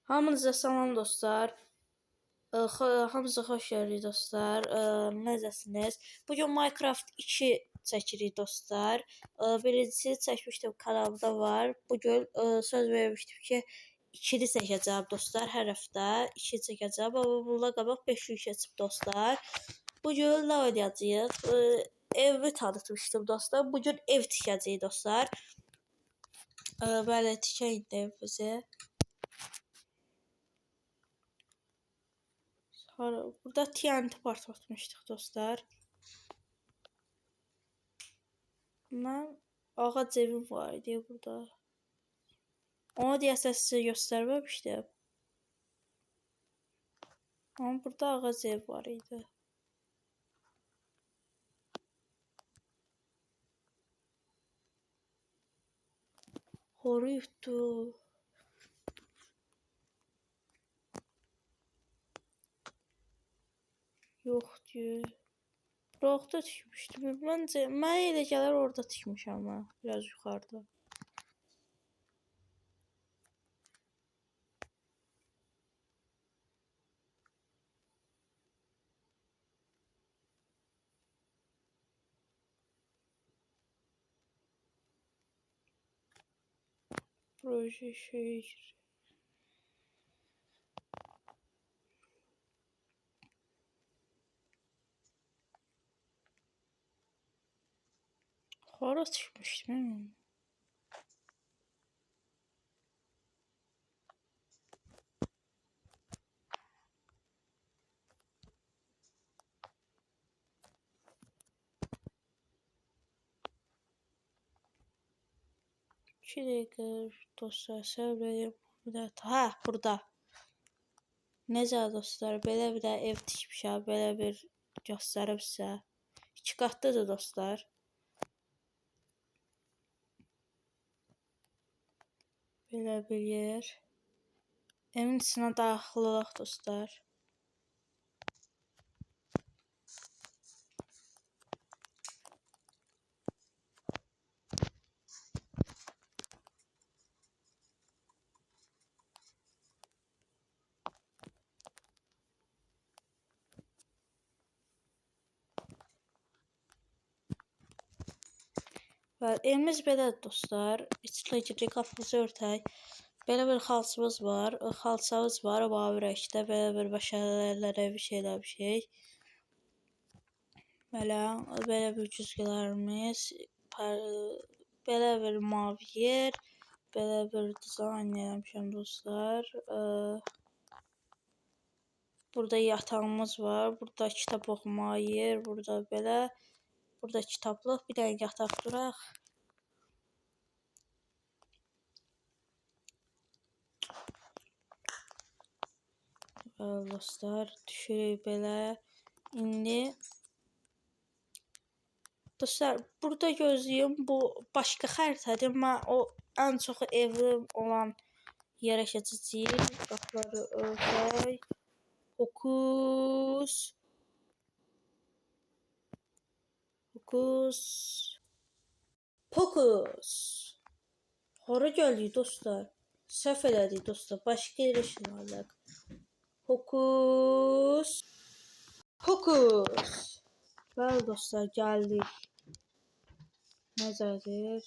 Hamınıza salam dostlar. Hamınıza xoş gəldiniz dostlar. Necəsiniz? Bugün Minecraft 2 çəkirik dostlar. Birincisi çəkmişdim, kanalımda var. Bugün söz vermişdim ki 2-ni çəkəcəm dostlar. Hər həftə 2 çəkəcəm. Amma bundan qabaq 5 gün keçib dostlar. Bugün nə oynayacağıq? Evimi tanıtmışdım dostlar. Bugün ev tikəcəyik dostlar. Bəli, tikək evimizi. Burada TNT partlatmışdıq dostlar. Mən ağac evim var idi burada. Onu deyəsən sizə göstərməmişdim. Amma burada ağac ev var idi. Horu yutdu. Yox diyor. Roxda tikmişdim. Mən elə gələr orada tikmişəm mən. Biraz yuxarıda. Proje şey. Hara tikmişdim. İki dəqiqə dostlar səbr edin. Ha, burada. Necə dostlar, belə bir də ev tikmişəm, belə bir göstərim sizə. 2 qatlıdır dostlar. Belə bir yer. Evin içinə daxil olaq dostlar. Evimiz belədir dostlar. İçinə girik, qapımızı örtək. Belə bir xalçamız var. Xalçamız var mavi rəngdə. Belə bir məşəllərlə bir şey. Belə bir cüzgələrimiz. Belə bir mavi yer. Belə bir dizayn eləmişəm dostlar. Burada yatağımız var. Burada kitab oxumağa yer. Burada belə. Burada kitablıq, bir dənə yataq duraq. Dostlar, düşürük belə. İndi dostlar, burada gözləyim. Bu başqa xəritədir. Mən o ən çox evim olan yerə keçəcəyim. Qapıları örtək. Pokus. Hara gəldik dostlar? Səhv elədik dostlar. Başqa yerə şınarlıq. Pokus. Bəli dostlar, gəldik. Necədir?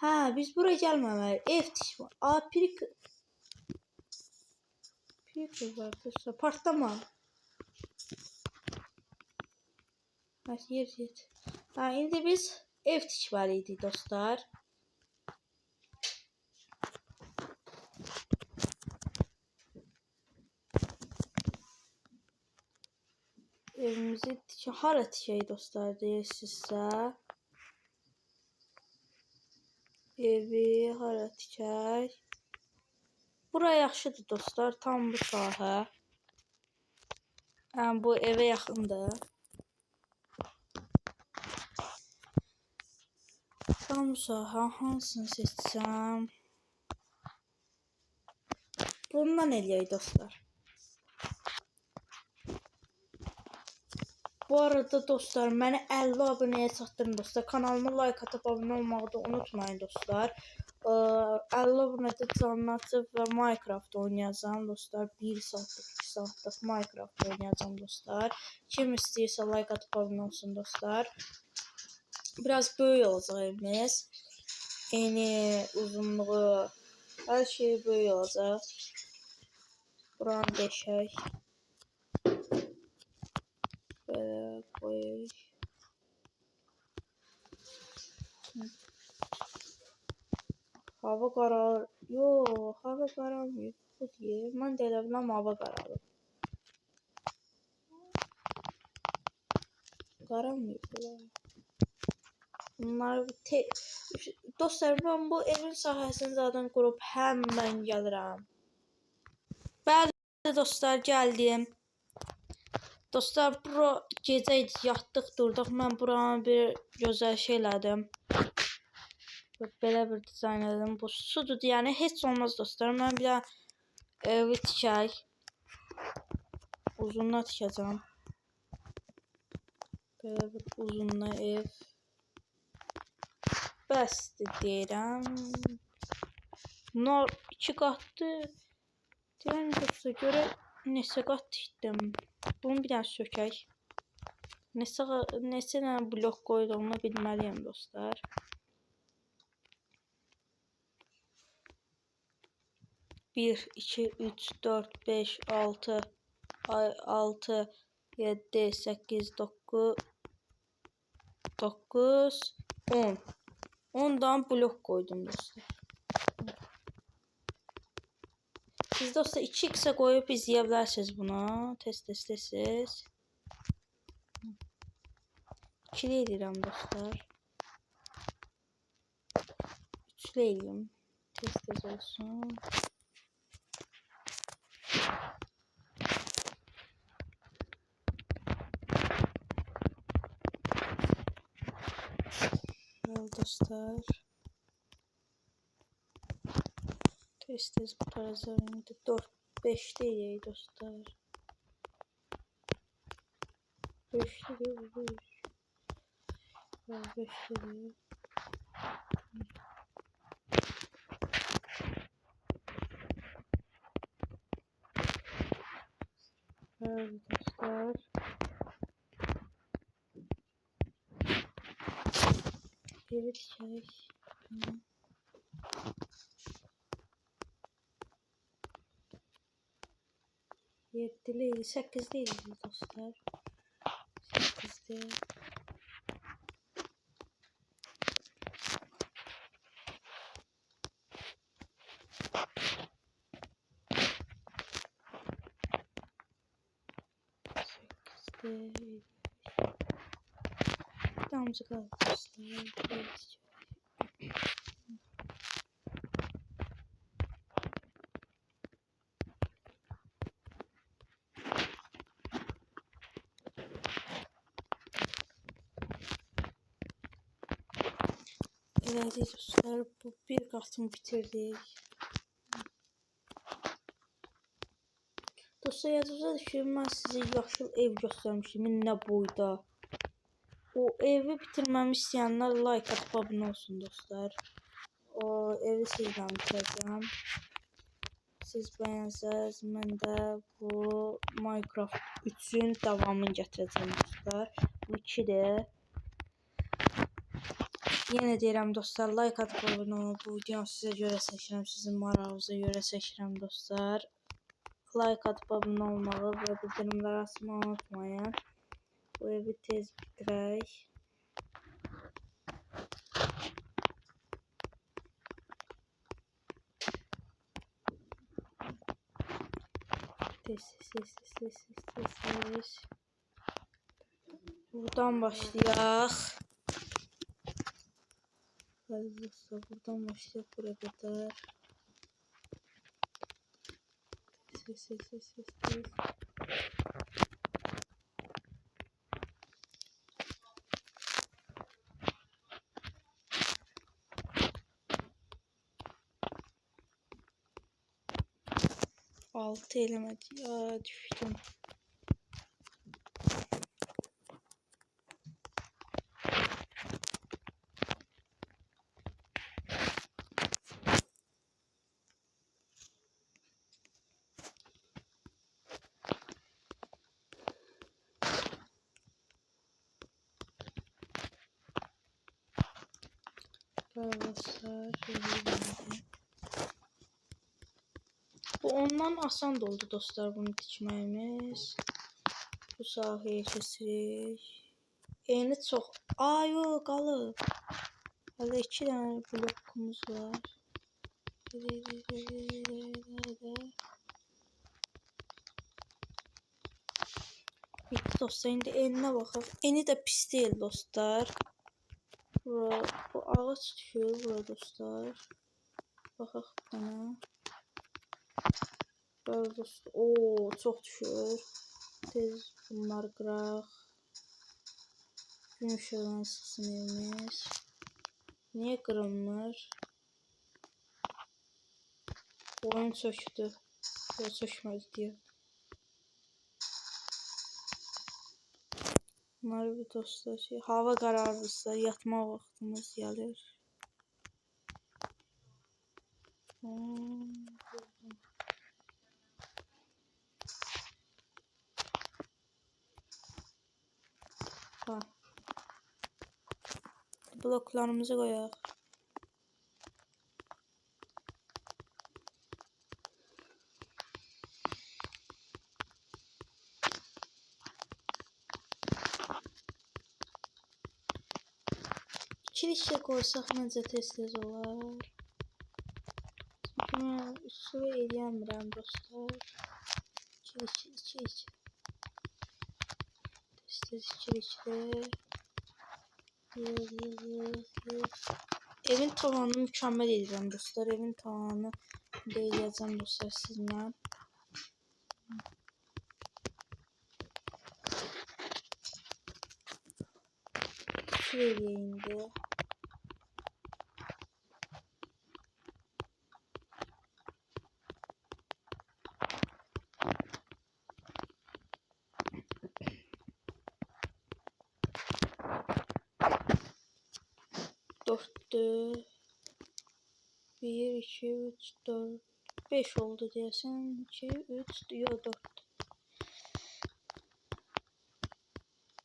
Hə, biz buraya gəlməməli. Ev tikmə. Prik var dostlar. Partlama. Yer. Ha, indi biz ev tikməliydik dostlar. Evimizi hara tikək dostlar deyirsinizsə. Evi hara tikək. Bura yaxşıdır dostlar, tam bu sahə. Bu evə yaxındır. Tam bu sahə, hansını seçsəm. Bundan eləyək dostlar. Bu arada dostlar, məni 50 abunəyə çatdırın dostlar. Kanalıma like atıp abunə olmağı da unutmayın dostlar. 50 abunədə canlı açıb və Minecraft oynayacağım dostlar. 1 saatlıq, 2 saatlıq Minecraft oynayacağım dostlar. Kim istəyirsə like atıb abunə olsun dostlar. Biraz böyük olacaq evimiz. Eni, uzunluğu, her şey böyük olacaq. Buranı deşək. Böyle koyayım. Hava qaralır. Yox, hava qaralmıyor. Bu deyir. Mən də elə biləm hava qaralır. Qaralmıyor belə. Bunlar dostlar, mən bu evin sahəsini zaten qurub həmən gəlirəm. Bəli dostlar, gəldim. Dostlar, bura gecə idi, yatdıq, durduq. Mən buranı bir gözəl şey elədim. Belə bir dizayn edim. Bu sudur, yəni heç olmaz dostlar. Mən bir evi tikək. Uzunluğa tikəcəm. Belə bir uzunluğa ev. Bəsdir deyirəm. Bunlar 2 qatdır. Deyirəm dostlar, görək neçə qat tikdim. Bunu bir dənə sökək. Neçə dənə blok qoyduğumu bilməliyəm dostlar. 1, 2, 3, 4, 5, 6, 7, 8, 9, 10. 10'dan blok koydum dostlar. Siz dostlar 2x'e koyup izleyebilirsiniz bunu. Test. 2'li edirəm dostlar. 3'lü edirəm. Test olsun. Dostlar. Test bu tarzda 4 5 değil dostlar. 5 değil. 5 değil. Evet dostlar. Evet şey. Yedili, 8'li dostlar. 8'li. Damcı kaldı dostlar. Evet dostlar, bu bir katını bitirdik. Dostlar, yadınıza düşürüm, mən sizə yaşıl ev göstərmişim, nə boyda. O evi bitirməmi istəyənlər like atıp abunə olsun dostlar. O evi sizlə bitirəcəm. Siz bəyənsəz, mən də bu Minecraft 3'ün davamını gətirəcəm dostlar. Bu 2'dir. Yenə deyirəm dostlar, like atıp abunə olun. Bu videonu sizə görə seçirəm, sizin marağınıza görə seçirəm dostlar. Like atıp abunə olmağı və bildirimləri açmayı unutmayın. Bu evi tez bitirək. Tez. Buradan başlayaq. Buradan başlayaq buraya kadar. Tez. 6 elemedi ya, düştüm. Dostlar, bu ondan asan da oldu dostlar bunu dikməyimiz. Bu sahəyə kəsirik. Eni çox. Yo qalıb. Hələ 2 dənə blokumuz var. Bitti dostlar. İndi eninə baxaq. Eni də pis deyil dostlar. Bura, bu ağac düşür bura dostlar. Baxaq bir dənə. Böyle dostlar. Çox düşür. Tez bunları qıraq. Gün ışığından çıxsın evimiz. Niye kırılmır? Oyun çöktü. Ya çökmez diye. Bunlar bir dostlar şey. Hava kararırsa yatma vaktimiz gelir. Ha. Bloklarımızı koyaq. İkili koysaq məncə tez olar. Çünki mən üstüne eləyəmirəm dostlar. İkili. Tez ikili. Evin tavanını mükemmel edeceğim dostlar. Evin tavanını değeceğim dostlar sizinle. Şuraya indi. Dörttü. 1, 2, 3, 4, 5 oldu diyorsun. 2, 3, yok 4.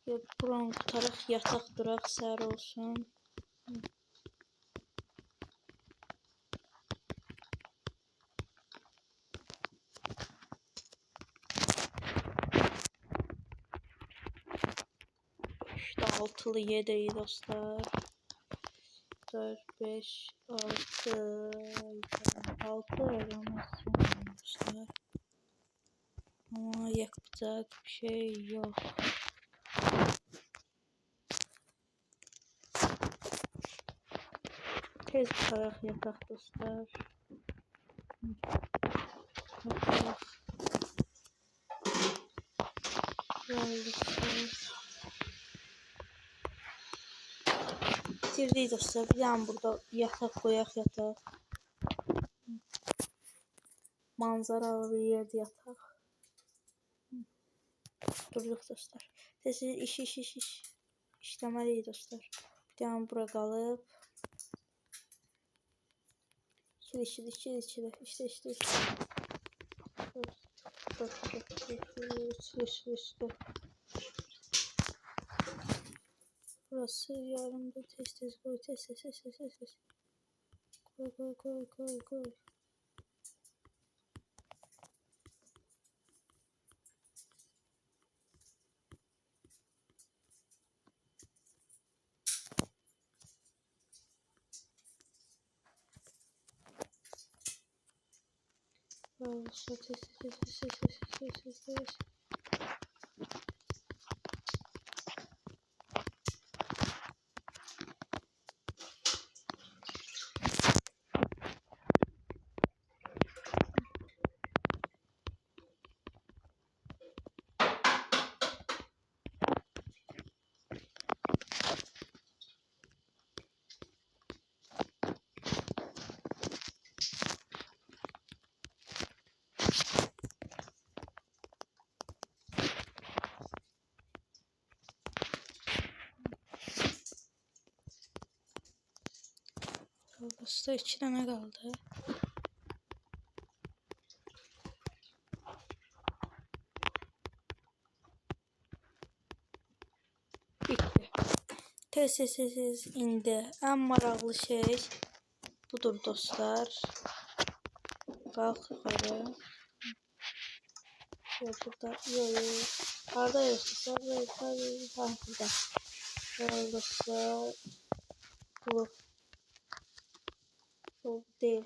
Ya buranı tutaraq yataq duraq səhər olsun. İşte 6'lı 7'yi dostlar. 4, 5, 6 dostlar. Ama yapacak bir şey yok. Tez taraf yatak dostlar. Yatak. Bitirdik dostlar. Bir an burada yatak koyaq yatak. Manzaralı bir yerde yatak. Durduq dostlar. Tez iş. İşləməliyik dostlar. Bir an bura qalıb. İçili. İşte. Dur. Burası yarımda tez koy. Tez. Koy. Tez. Burası 2 tane kaldı. Bitti. Tez indi ən maraqlı şey budur dostlar. Qalx yuxarı. Yok burada. Yok. Harda yok dostlar. Burada. Şöyle dostlar. Bu değil.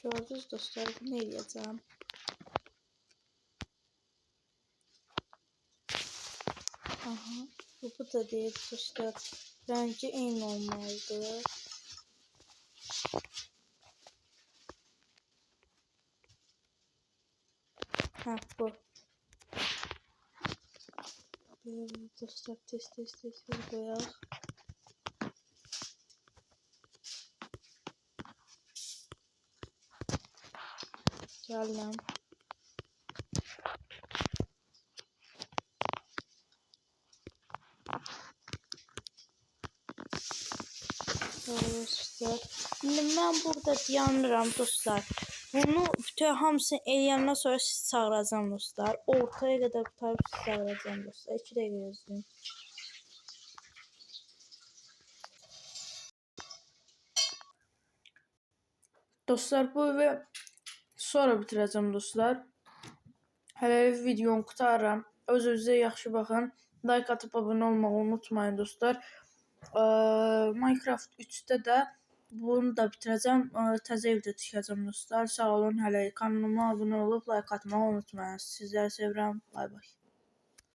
Gördünüz dostlar. Bunu eləyəcəm. Aha. Bu da değil dostlar. Rəngi eyni olmalıdır. Ha bu. Böyle dostlar tez koyaq. Gəldim. Dostlar. Şimdi mən burada dayanıram dostlar. Bunu bütün hamısını eləyəndən sonra sizi çağıracağım dostlar. Ortaya qədər tutarıb sizi çağıracağım dostlar. 2 dəqiqə gözləyin. Dostlar bu evi sonra bitirəcəm dostlar. Hələlik videonu qurtarıram. Özünüzə yaxşı baxın. Like atıb abunə olmağı unutmayın dostlar. Minecraft 3'te də bunu da bitirəcəm. Təzə evdə tikəcəm dostlar. Sağ olun. Hələlik kanalıma abunə olub like atmağı unutmayın. Sizləri sevirəm. Bay bay.